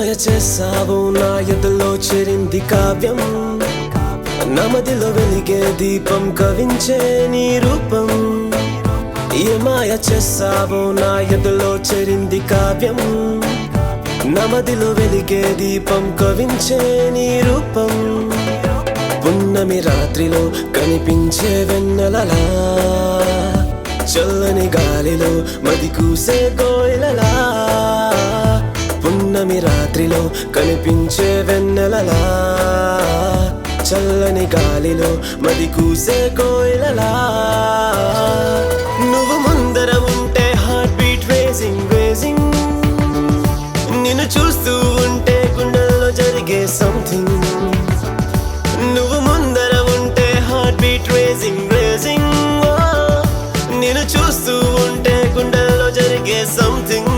మాయ చేసావు నా ఎదలో చేరింది కావ్యం నమదిలో వెలిగే దీపం కవించే నీ రూపం ఏ మాయ చేసావు నా ఎదలో చేరింది కావ్యం నమదిలో వెలిగే దీపం కవించే నీ రూపం పున్నమి రాత్రిలో కనిపించే వెన్నెలలా చల్లని గాలిలో మది కూసే కోయిలలా పున్నమి రాత్రిలో కనిపించే వెన్నెలలా చల్లని గాలిలో మది కూసే కోయిలలా నువ్వు ముందర ఉంటే హార్ట్ బీట్ రేసింగ్ రేసింగ్ నిన్ను చూస్తూ ఉంటే గుండెల్లో జరిగే సంథింగ్ నువ్వు ముందర ఉంటే హార్ట్ బీట్ రేసింగ్ రేసింగ్ నిన్ను చూస్తూ ఉంటే గుండెల్లో జరిగే సంథింగ్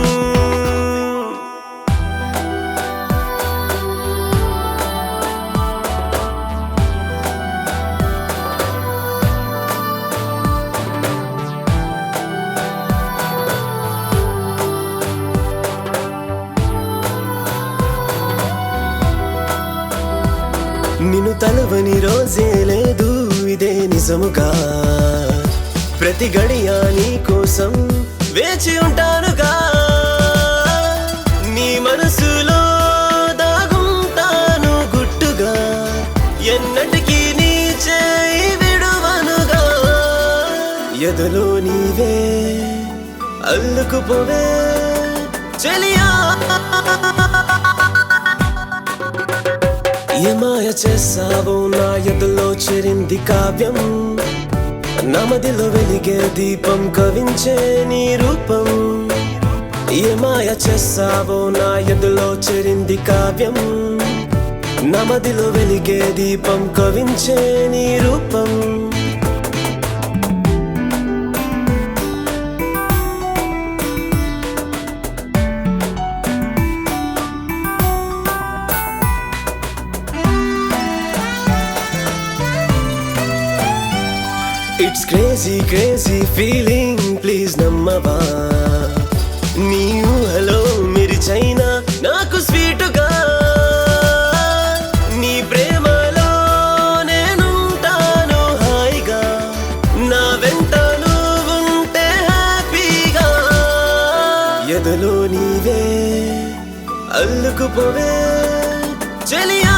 నిన్ను తలవని రోజే లేదు ఇదే నిజముగా ప్రతి గడియా నీ కోసం వేచి ఉంటానుగా నీ మనసులో దాగుంటాను గుట్టుగా ఎన్నటికీ నీ చేయి విడువనుగా ఎదలో నీవే అల్లుకుపోవే చెలియా ఏ మాయ చేసావు నా ఎదలో చేరింది కావ్యం నమదిలో వెలిగే దీపం కవించే నీ రూపం ఏ మాయ చేసావు నా ఎదలో చేరింది కావ్యం నమదిలో వెలిగే దీపం కవించే నీ రూపం It's crazy, crazy feeling, please నమ్మవా నీ ఊహలో మిరిచైనా నాకు స్వీటుగా నీ ప్రేమలో నేనుంటాను హాయిగా నా వెంట నువ్వుంటే హ్యాపీగా ఎదలో నీవే అల్లుకుపోవే చెలియా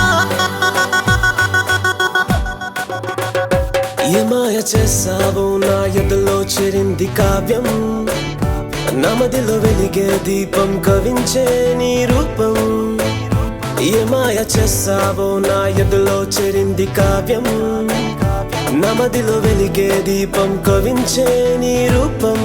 ఏ మాయ చేసావు నా ఎదలో చేరింది కావ్యం నమదిలో వెలిగే దీపం కవించే నీ రూపం ఏ మాయ చేసావు నా ఎదలో చేరింది కావ్యం నమదిలో వెలిగే దీపం కవించే నీ రూపం